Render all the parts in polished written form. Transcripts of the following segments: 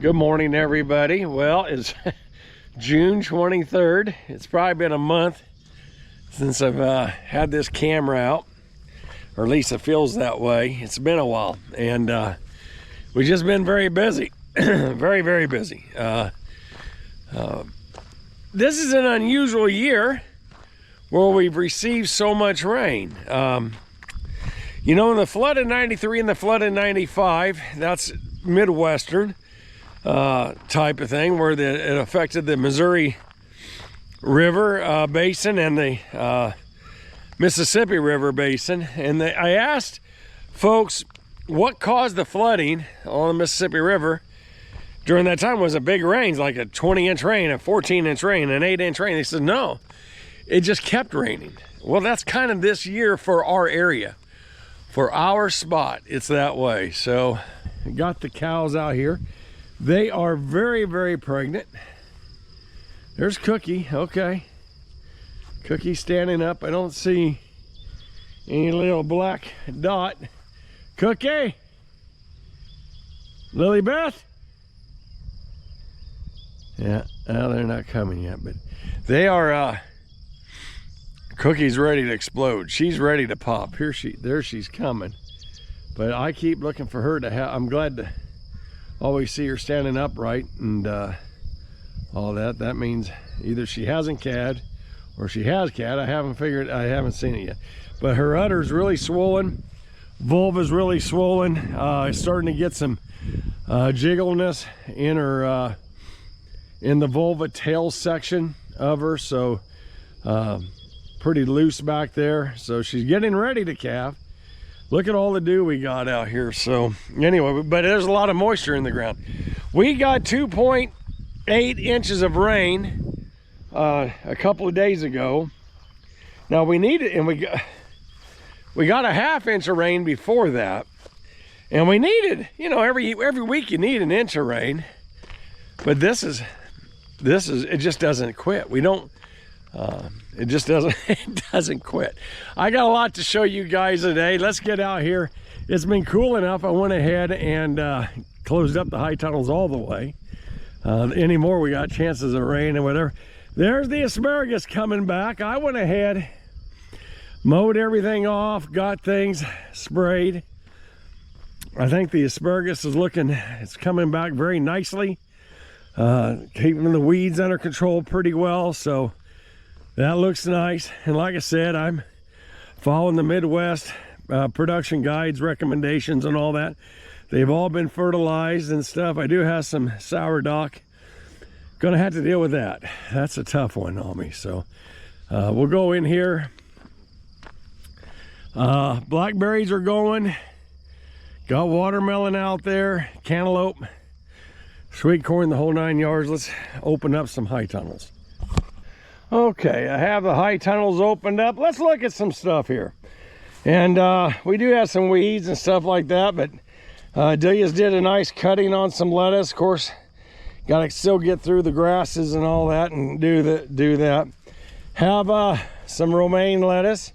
Good morning, everybody. Well, it's June 23rd. It's probably been a month since I've had this camera out, or at least it feels that way. It's been a while, and we've just been very busy. very busy. This is an unusual year where we've received so much rain. You know, in the flood of 93 and the flood of 95, that's Midwestern type of thing, where it affected the Missouri River basin and the Mississippi River basin. And I asked folks what caused the flooding on the Mississippi River during that time. Was it big rains, like a 20-inch rain, a 14-inch rain, an 8-inch rain? They said no, it just kept raining. Well, that's kind of this year for our area, for our spot. It's that way. So got the cows out here. They are very pregnant. There's Cookie. Okay, Cookie standing up. I don't see any little black dot. Cookie, Lily Beth. Yeah, well, they're not coming yet, but they are. Cookie's ready to explode. She's ready to pop. There she's coming. But I keep looking for her to have. I'm glad to always see her standing upright and all that. That means either she hasn't cad or she has cad. I haven't seen it yet. But her udder's really swollen. Vulva's really swollen. It's starting to get some jiggleness in her in the vulva tail section of her. So pretty loose back there. So she's getting ready to calve. Look at all the dew we got out here. So anyway, but there's a lot of moisture in the ground. We got 2.8 inches of rain a couple of days ago. Now we need it, and we got a half inch of rain before that, and we needed, you know, every week you need an inch of rain. But this is it just doesn't quit. We don't. It just doesn't, it doesn't quit. I got a lot to show you guys today. Let's get out here. It's been cool enough. I went ahead and closed up the high tunnels all the way. Anymore, we got chances of rain and whatever. There's the asparagus coming back. I went ahead, mowed everything off, got things sprayed. I think the asparagus is it's coming back very nicely. Keeping the weeds under control pretty well. So that looks nice. And like I said, I'm following the Midwest production guides, recommendations, and all that. They've all been fertilized and stuff. I do have some sourdough. Gonna have to deal with that. That's a tough one on me. So we'll go in here. Blackberries are going. Got watermelon out there, cantaloupe, sweet corn, the whole 9 yards. Let's open up some high tunnels. Okay, I have the high tunnels opened up. Let's look at some stuff here. And we do have some weeds and stuff like that, but Delia's did a nice cutting on some lettuce. Of course, got to still get through the grasses and all that and do that. Have some romaine lettuce,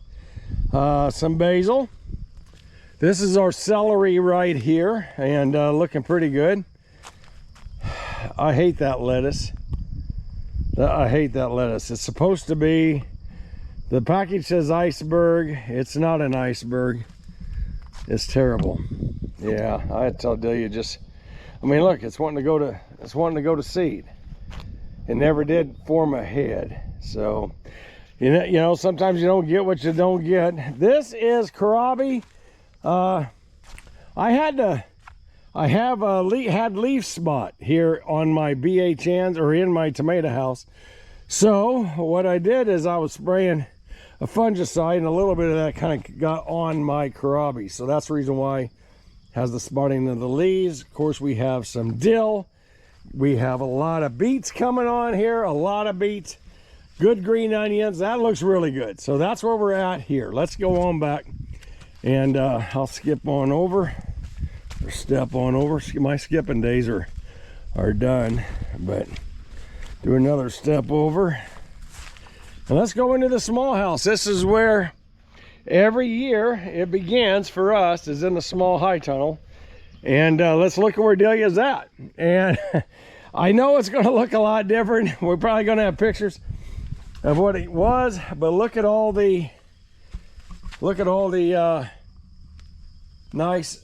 some basil. This is our celery right here, and looking pretty good. I hate that lettuce. I hate that lettuce. It's supposed to be, the package says iceberg. It's not an iceberg. It's terrible. Yeah, I tell Delia, I mean, look, it's wanting to go to seed. It never did form a head. So, you know, sometimes you don't get what you don't get. This is kohlrabi. I have had leaf spot here on my BHNs, or in my tomato house. So what I did is I was spraying a fungicide, and a little bit of that kind of got on my kohlrabi. So that's the reason why it has the spotting of the leaves. Of course, we have some dill. We have a lot of beets coming on here, a lot of beets. Good green onions. That looks really good. So that's where we're at here. Let's go on back, and I'll skip on over. Or step on over. My skipping days are done, but do another step over, and let's go into the small house. This is where every year it begins for us, is in the small high tunnel. And let's look at where Delia's at. And I know it's going to look a lot different. We're probably going to have pictures of what it was, but look at all the nice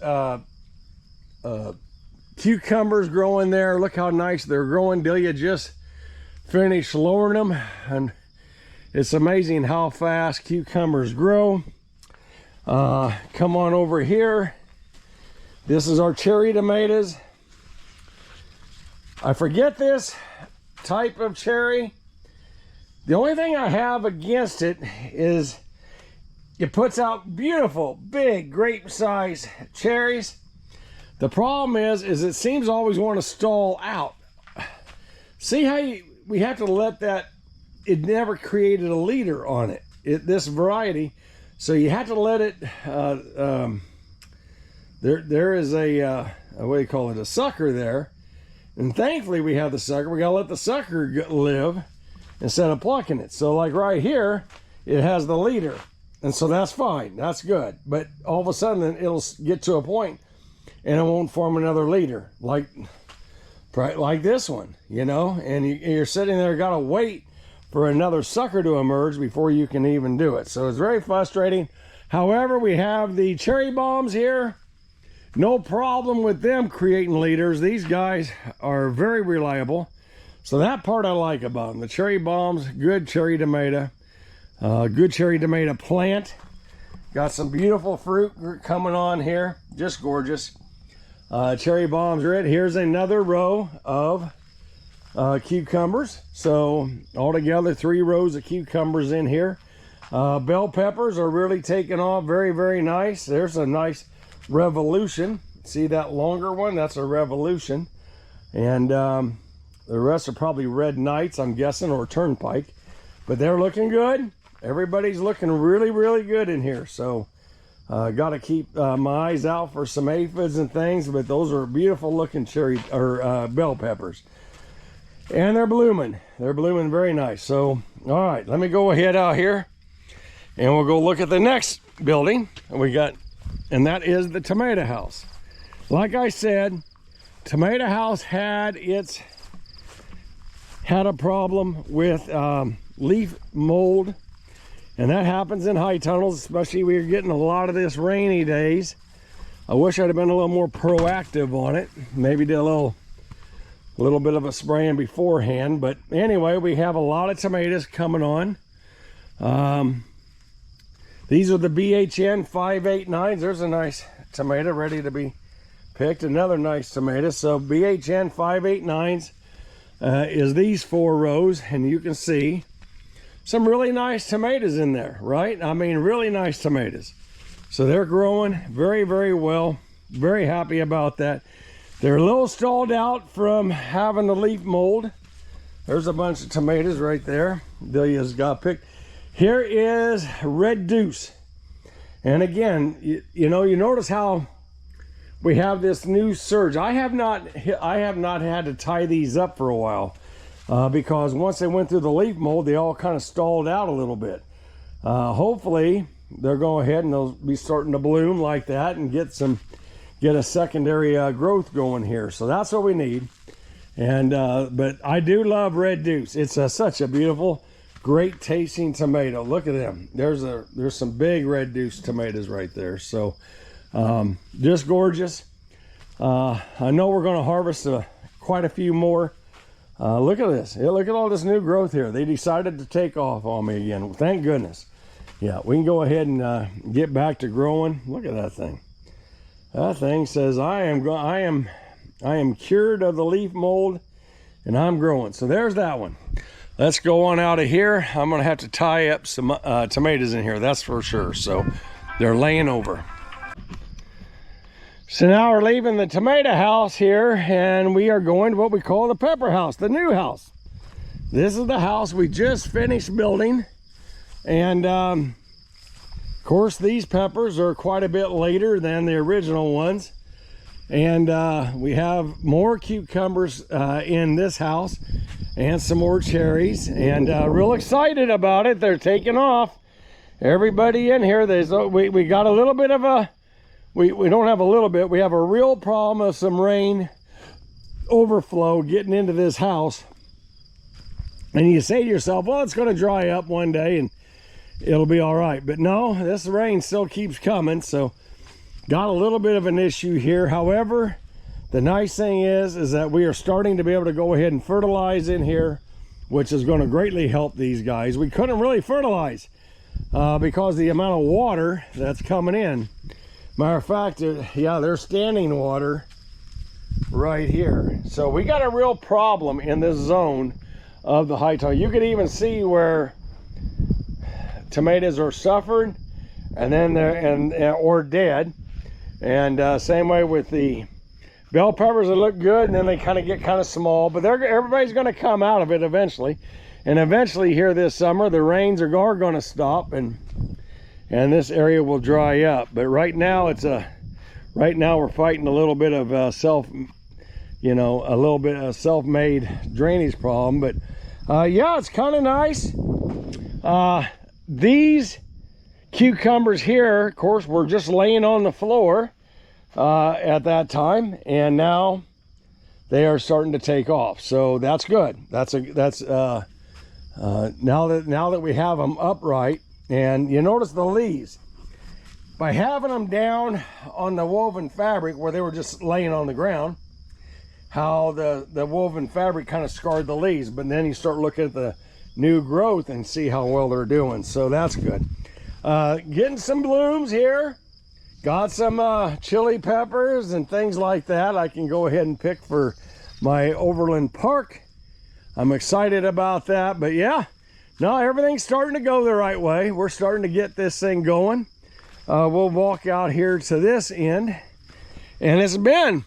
cucumbers growing there. Look how nice they're growing. Delia just finished lowering them, and it's amazing how fast cucumbers grow. Come on over here. This is our cherry tomatoes. I forget this type of cherry. The only thing I have against it is it puts out beautiful, big, grape-sized cherries. The problem is it seems to always want to stall out. See how we have to let that, it never created a leader on it, this variety. So you have to let it, there is a what do you call it, a sucker there. And thankfully we have the sucker. We gotta let the sucker live instead of plucking it. So like right here, it has the leader. And so that's fine, that's good. But all of a sudden it'll get to a point and it won't form another leader. Like this one, you know? And you're sitting there, gotta wait for another sucker to emerge before you can even do it. So it's very frustrating. However, we have the cherry bombs here. No problem with them creating leaders. These guys are very reliable. So that part I like about them. The cherry bombs, good cherry tomato. Good cherry tomato plant. Got some beautiful fruit coming on here. Just gorgeous. Cherry bombs red. Here's another row of cucumbers. So altogether 3 rows of cucumbers in here. Bell peppers are really taking off. Very, very nice. There's a nice Revolution. See that longer one? That's a Revolution. And the rest are probably Red Knights, I'm guessing, or Turnpike. But they're looking good. Everybody's looking really, really good in here. So got to keep my eyes out for some aphids and things. But those are beautiful looking cherry or bell peppers. And they're blooming. They're blooming very nice. So, all right, let me go ahead out here. And we'll go look at the next building we got. And that is the tomato house. Like I said, tomato house had a problem with leaf mold, and that happens in high tunnels, especially we're getting a lot of this rainy days. I wish I'd have been a little more proactive on it. Maybe did a little bit of a spraying beforehand. But anyway, we have a lot of tomatoes coming on. These are the BHN 589s. There's a nice tomato ready to be picked. Another nice tomato. So BHN 589s is these 4 rows. And you can see some really nice tomatoes in there, right? I mean, really nice tomatoes. So they're growing very, very well. Very happy about that. They're a little stalled out from having the leaf mold. There's a bunch of tomatoes right there. Delia's got picked. Here is Red Deuce. And again, you know, you notice how we have this new surge. I have not had to tie these up for a while because once they went through the leaf mold, they all kind of stalled out a little bit. Hopefully they'll go ahead and they'll be starting to bloom like that and get a secondary growth going here. So that's what we need. And but I do love Red Deuce. It's such a beautiful, great tasting tomato. Look at them. There's some big Red Deuce tomatoes right there. So just gorgeous. I know we're going to harvest quite a few more. Look at this. Yeah, look at all this new growth here. They decided to take off on me again. Thank goodness. Yeah, we can go ahead and get back to growing. Look at that thing. That thing says I am cured of the leaf mold and I'm growing. So there's that one. Let's go on out of here. I'm gonna have to tie up some tomatoes in here, that's for sure. So they're laying over. So now we're leaving the tomato house here and we are going to what we call the pepper house, the new house. This is the house we just finished building. And of course these peppers are quite a bit later than the original ones. And we have more cucumbers in this house and some more cherries, and real excited about it. They're taking off. Everybody in here, we got a little bit of a we don't have a little bit, we have a real problem of some rain overflow getting into this house. And you say to yourself, well, it's going to dry up one day and it'll be all right. But no, this rain still keeps coming. So got a little bit of an issue here. However, the nice thing is that we are starting to be able to go ahead and fertilize in here, which is going to greatly help these guys. We couldn't really fertilize because the amount of water that's coming in. Matter of fact, yeah, there's standing water right here. So we got a real problem in this zone of the high tide. You can even see where tomatoes are suffering and then or dead. And same way with the bell peppers, they look good and then they kind of get kind of small, but everybody's going to come out of it eventually. And eventually here this summer, the rains are going to stop and this area will dry up. But right now right now we're fighting a little bit of a little bit of self-made drainage problem. But yeah, it's kind of nice. These cucumbers here, of course, were just laying on the floor at that time, and now they are starting to take off. So that's good. Now that we have them upright, and you notice the leaves, by having them down on the woven fabric where they were just laying on the ground, how the woven fabric kind of scarred the leaves. But then you start looking at the new growth and see how well they're doing. So that's good. Getting some blooms here. Got some chili peppers and things like that I can go ahead and pick for my Overland Park. I'm excited about that. But yeah, no, everything's starting to go the right way. We're starting to get this thing going. We'll walk out here to this end, and it's been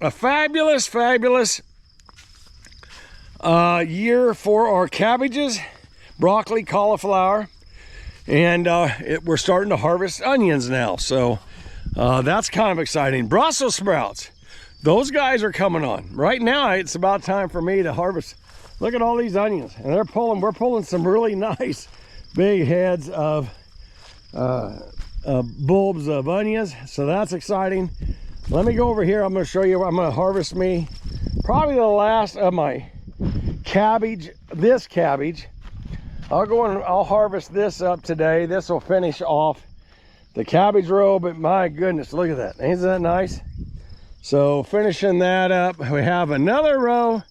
a fabulous year for our cabbages, broccoli, cauliflower, and we're starting to harvest onions now. So that's kind of exciting. Brussels sprouts, those guys are coming on. Right now, it's about time for me to harvest. Look at all these onions, and we're pulling some really nice big heads of bulbs of onions. So that's exciting. Let me go over here. I'm going to show you. I'm going to harvest me probably the last of my cabbage. This cabbage, I'll go and I'll harvest this up today. This will finish off the cabbage row. But my goodness, look at that. Isn't that nice? So finishing that up, we have another row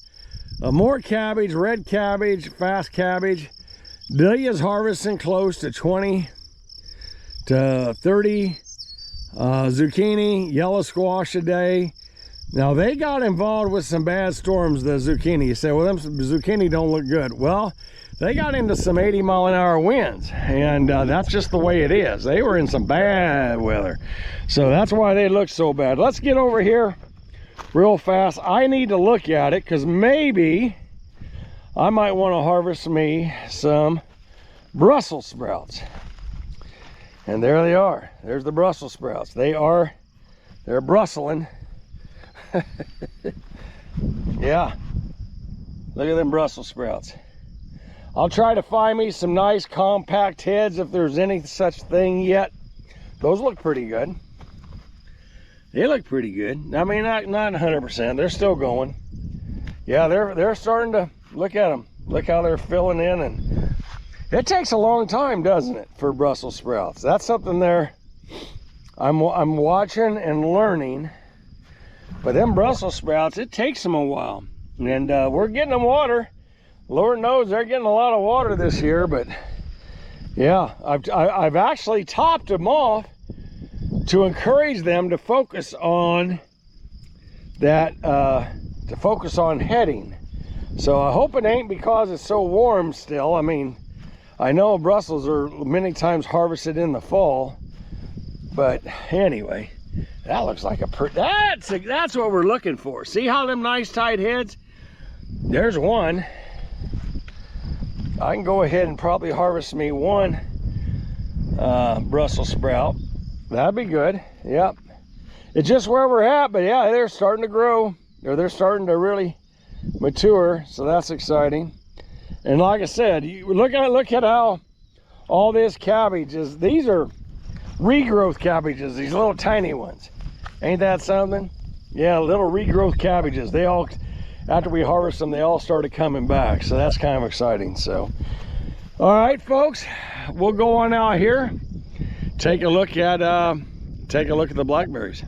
of more cabbage, red cabbage, fast cabbage. Delia's harvesting close to 20 to 30 zucchini, yellow squash a day. Now they got involved with some bad storms, the zucchini. You say, well, them zucchini don't look good. Well, they got into some 80-mile-an-hour winds, and that's just the way it is. They were in some bad weather, so that's why they look so bad. Let's get over here real fast. I need to look at it because maybe I might want to harvest me some Brussels sprouts. And there they are. There's the Brussels sprouts. They're brustling. Yeah, look at them Brussels sprouts. I'll try to find me some nice compact heads if there's any such thing yet. Those look pretty good. They look pretty good. I mean, not 100%. They're still going. Yeah, they're starting to, look at them. Look how they're filling in. And it takes a long time, doesn't it, for Brussels sprouts? That's something there I'm watching and learning. But them Brussels sprouts, it takes them a while. And we're getting them water. Lord knows they're getting a lot of water this year. But yeah, I've actually topped them off to encourage them to focus on that, to focus on heading. So I hope it ain't because it's so warm still. I mean, I know Brussels are many times harvested in the fall, but anyway, that looks like that's what we're looking for. See how them nice tight heads? There's one. I can go ahead and probably harvest me one Brussels sprout. That'd be good. Yep. It's just where we're at, but yeah, they're starting to grow, or they're starting to really mature, so that's exciting. And like I said, you look at how all this cabbage is. These are regrowth cabbages, these little tiny ones. Ain't that something? Yeah, little regrowth cabbages. They all, after we harvest them, they all started coming back. So that's kind of exciting. So, all right, folks, we'll go on out here. Take a look at the blackberries.